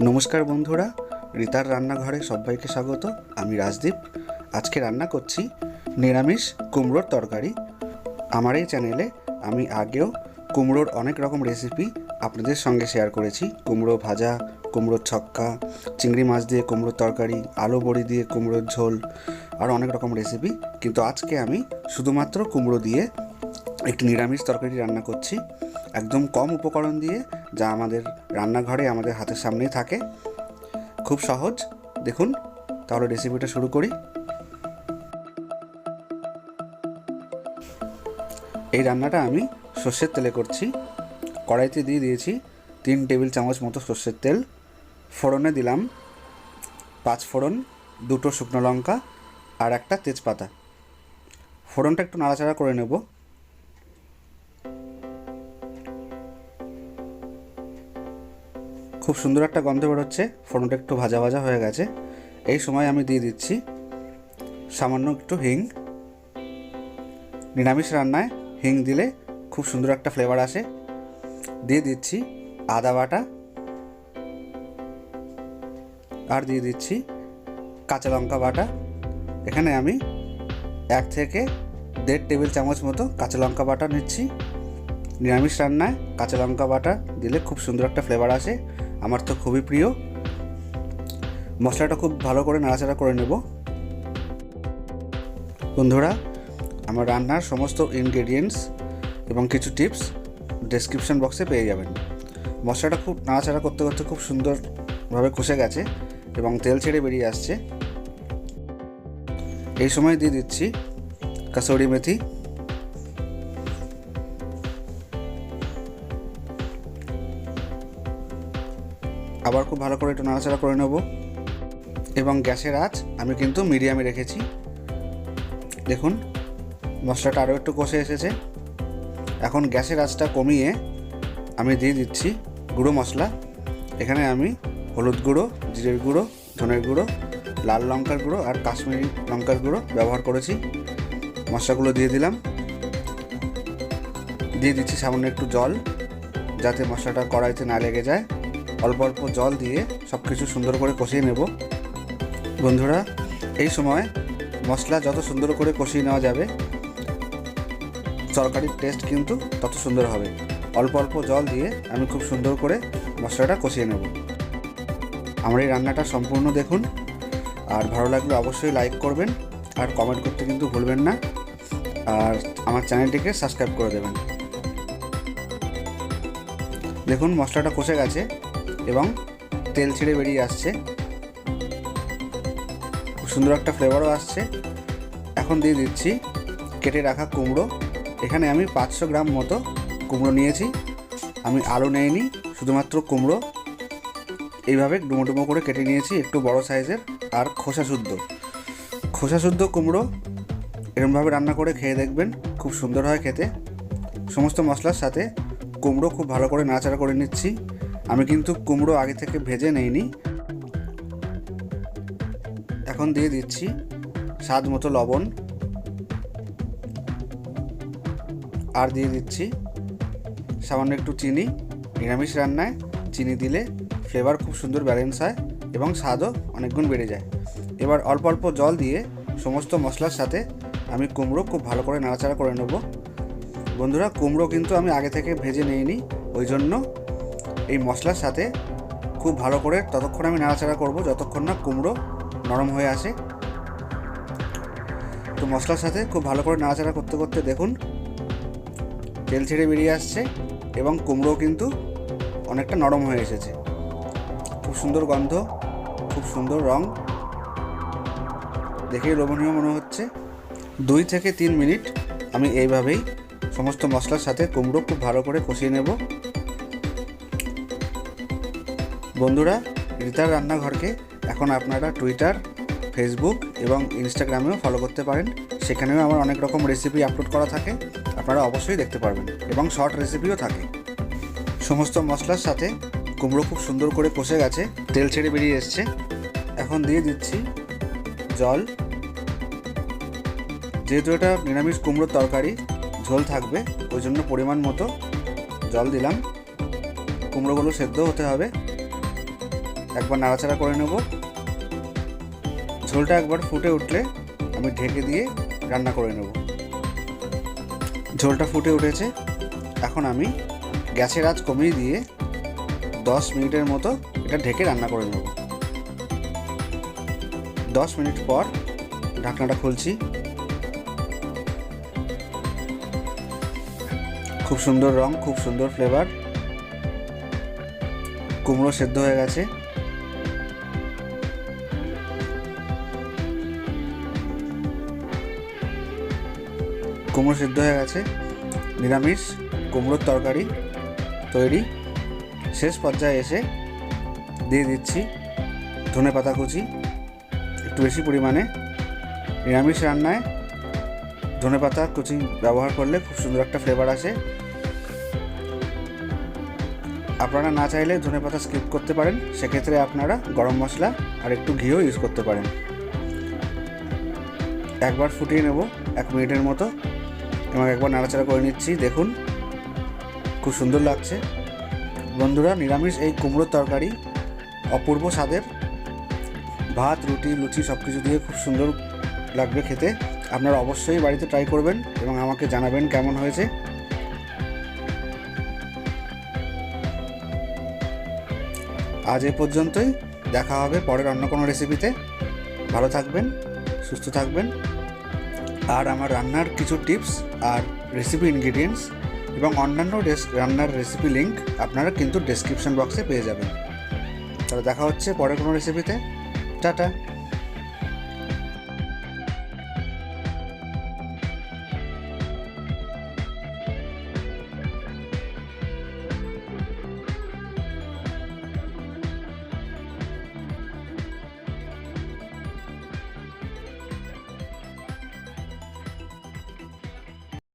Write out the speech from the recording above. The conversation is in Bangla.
নমস্কার বন্ধুরা, রিতার রান্নাঘরে সবাইকে স্বাগত। আমি রাজদীপ। আজকে রান্না করছি নিরামিষ কুমড়োর তরকারি। আমার এই চ্যানেলে আমি আগেও কুমড়োর অনেক রকম রেসিপি আপনাদের সঙ্গে শেয়ার করেছি। কুমড়ো ভাজা, কুমড়োর ছক্কা, চিংড়ি মাছ দিয়ে কুমড়োর তরকারি, আলু বড়ি দিয়ে কুমড়োর ঝোল, আর অনেক রকম রেসিপি। কিন্তু আজকে আমি শুধুমাত্র কুমড়ো দিয়ে একটি নিরামিষ তরকারি রান্না করছি, একদম কম উপকরণ দিয়ে, যা আমাদের রান্নাঘরে আমাদের হাতের সামনেই থাকে। খুব সহজ। দেখুন, তাহলে রেসিপিটা শুরু করি। এই রান্নাটা আমি সর্ষের তেলে করছি। কড়াইতে দিয়ে দিয়েছি 3 টেবিল চামচ মতো সর্ষের তেল। ফোড়নে দিলাম 5 ফোড়ন, 2টো শুকনো লঙ্কা আর একটা তেজপাতা। ফোড়নটা একটু নাড়াচাড়া করে নেব। খুব সুন্দর একটা গন্ধ বেরোচ্ছে, ফোড়নটা একটু ভাজা ভাজা হয়ে গেছে। এই সময় আমি দিয়ে দিচ্ছি সামান্য একটু হিং। নিরামিষ রান্নায় হিং দিলে খুব সুন্দর একটা ফ্লেভার আসে। দিয়ে দিচ্ছি আদা বাটা, আর দিয়ে দিচ্ছি কাঁচা লঙ্কা বাটা। এখানে আমি 1 থেকে 1.5 টেবিল চামচ মতো কাঁচা লঙ্কা বাটা নিচ্ছি। নিরামিষ রান্নায় কাঁচা লঙ্কা বাটা দিলে খুব সুন্দর একটা ফ্লেভার আসে, আমার তো খুবই প্রিয়। মশলাটা খুব ভালো করে নাড়াচাড়া করে নেব। বন্ধুরা, আমার রান্নার সমস্ত ইনগ্রেডিয়েন্টস এবং কিছু টিপস ডেসক্রিপশন বক্সে পেয়ে যাবেন। মশলাটা খুব নাড়াচাড়া করতে করতে খুব সুন্দরভাবে কষে গেছে এবং তেল ছেড়ে বেরিয়ে আসছে। এই সময় দিয়ে দিচ্ছি কাসুরি মেথি, আবার খুব ভালো করে একটু নাড়াচাড়া করে নেব। এবং গ্যাসের আঁচ আমি কিন্তু মিডিয়ামে রেখেছি। দেখুন, মশলাটা আরও একটু কষে এসেছে। এখন গ্যাসের আঁচটা কমিয়ে আমি দিয়ে দিচ্ছি গুঁড়ো মশলা। এখানে আমি হলুদ গুঁড়ো, জিরের গুঁড়ো, ধনের গুঁড়ো, লাল লঙ্কার গুঁড়ো আর কাশ্মীরি লঙ্কার গুঁড়ো ব্যবহার করেছি। মশলাগুলো দিয়ে দিলাম। দিয়ে দিচ্ছি সামান্য একটু জল, যাতে মশলাটা কড়াইতে না লেগে যায়। অল্প অল্প জল দিয়ে সব কিছু সুন্দর করে কষিয়ে নেব। বন্ধুরা, এই সময় মশলা যত সুন্দর করে কষিয়ে নেওয়া যাবে, তরকারির টেস্ট কিন্তু তত সুন্দর হবে। অল্প অল্প জল দিয়ে আমি খুব সুন্দর করে মশলাটা কষিয়ে নেব। আমার এই রান্নাটা সম্পূর্ণ দেখুন, আর ভালো লাগলে অবশ্যই লাইক করবেন আর কমেন্ট করতে কিন্তু ভুলবেন না, আর আমার চ্যানেলটিকে সাবস্ক্রাইব করে দেবেন। দেখুন, মশলাটা কষে গেছে এবং তেল ছেড়ে বেরিয়ে আসছে, খুব সুন্দর একটা ফ্লেভারও আসছে। এখন দিয়ে দিচ্ছি কেটে রাখা কুমড়ো। এখানে আমি 500 গ্রাম মতো কুমড়ো নিয়েছি। আমি আলু নেইনি, শুধুমাত্র কুমড়ো এইভাবে ডুমো ডুমো করে কেটে নিয়েছি, একটু বড় সাইজের। আর খোসা শুদ্ধ কুমড়ো এরকমভাবে রান্না করে খেয়ে দেখবেন, খুব সুন্দর হয় খেতে। সমস্ত মশলার সাথে কুমড়ো খুব ভালো করে নাড়াচাড়া করে নিচ্ছি। আমি কিন্তু কুমড়ো আগে থেকে ভেজে নেইনি। এখন দিয়ে দিচ্ছি স্বাদ মতো লবণ, আর দিয়ে দিচ্ছি সামান্য একটু চিনি। নিরামিষ রান্নায় চিনি দিলে ফ্লেভার খুব সুন্দর ব্যালেন্স হয় এবং স্বাদও অনেক গুণ বেড়ে যায়। এবার অল্প অল্প জল দিয়ে সমস্ত মশলার সাথে আমি কুমড়ো খুব ভালো করে নাড়াচাড়া করে নেব। বন্ধুরা, কুমড়ো কিন্তু আমি আগে থেকে ভেজে নিইনি, ওই জন্য এই মশলার সাথে খুব ভালো করে ততক্ষণ আমি নাড়াচাড়া করব যতক্ষণ না কুমড়ো নরম হয়ে আসে। তো মশলার সাথে খুব ভালো করে নাড়াচাড়া করতে করতে দেখুন তেল ছেড়ে বেরিয়ে আসছে এবং কুমড়ো কিন্তু অনেকটা নরম হয়ে এসেছে। খুব সুন্দর গন্ধ, খুব সুন্দর রং, দেখেই লোভনীয় মনে হচ্ছে। 2 থেকে 3 মিনিট আমি এইভাবেই সমস্ত মশলার সাথে কুমড়ো খুব ভালো করে কষিয়ে নেব। বন্ধুরা, রিতার রান্নাঘরকে এখন আপনারা টুইটার, ফেসবুক এবং ইনস্টাগ্রামেও ফলো করতে পারেন। সেখানেও আমার অনেক রকম রেসিপি আপলোড করা থাকে, আপনারা অবশ্যই দেখতে পারবেন, এবং শর্ট রেসিপিও থাকে। সমস্ত মশলার সাথে কুমড়ো খুব সুন্দর করে কষে গেছে, তেল ছেড়ে বেরিয়ে এসছে। এখন দিয়ে দিচ্ছি জল। যেহেতু এটা নিরামিষ কুমড়োর তরকারি, ঝোল থাকবে, ওই জন্য পরিমাণ মতো জল দিলাম। কুমড়োগুলো সেদ্ধ হতে হবে। একবার নাড়াচাড়া করে নেব। ঝোলটা একবার ফুটে উঠলে আমি ঢেকে দিয়ে রান্না করে নেব। ঝোলটা ফুটে উঠেছে, এখন আমি গ্যাসের আঁচ কমিয়ে দিয়ে 10 মিনিটের মতো এটা ঢেকে রান্না করে নেব। 10 মিনিট পর ঢাকনাটা খুলছি। খুব সুন্দর রং, খুব সুন্দর ফ্লেভার। কুমড়ো সেদ্ধ হয়ে গেছে। কুমড়ো সেদ্ধ হয়ে গেছে। নিরামিষ কুমড়োর তরকারি তৈরি। শেষ পর্যায়ে এসে দিয়ে দিচ্ছি ধনেপাতা কুচি একটু বেশি পরিমাণে। নিরামিষ রান্নায় ধনেপাতা কুচি ব্যবহার করলে খুব সুন্দর একটা ফ্লেভার আসে। আপনারা না চাইলে ধনেপাতা স্কিপ করতে পারেন, সেক্ষেত্রে আপনারা গরম মশলা আর একটু ঘিও ইউজ করতে পারেন। একবার ফুটিয়ে নেব 1 মিনিটের মতো এবং একবার নাড়াচাড়া করে নিচ্ছি। দেখুন খুব সুন্দর লাগছে। বন্ধুরা, নিরামিষ এই কুমড়োর তরকারি অপূর্ব স্বাদের। ভাত, রুটি, লুচি সব কিছু দিয়ে খুব সুন্দর লাগবে খেতে। আপনারা অবশ্যই বাড়িতে ট্রাই করবেন এবং আমাকে জানাবেন কেমন হয়েছে। আজ এ পর্যন্তই, দেখা হবে পরের অন্য কোনো রেসিপিতে। ভালো থাকবেন, সুস্থ থাকবেন। আর আমার রান্নার কিছু টিপস আর রেসিপি ইনগ্রিডিয়েন্টস এবং অন্যান্য রান্নার রেসিপি লিঙ্ক আপনারা কিন্তু ডেসক্রিপশন বক্সে পেয়ে যাবেন। তাহলে দেখা হচ্ছে পরের কোনো রেসিপিতে। টাটা।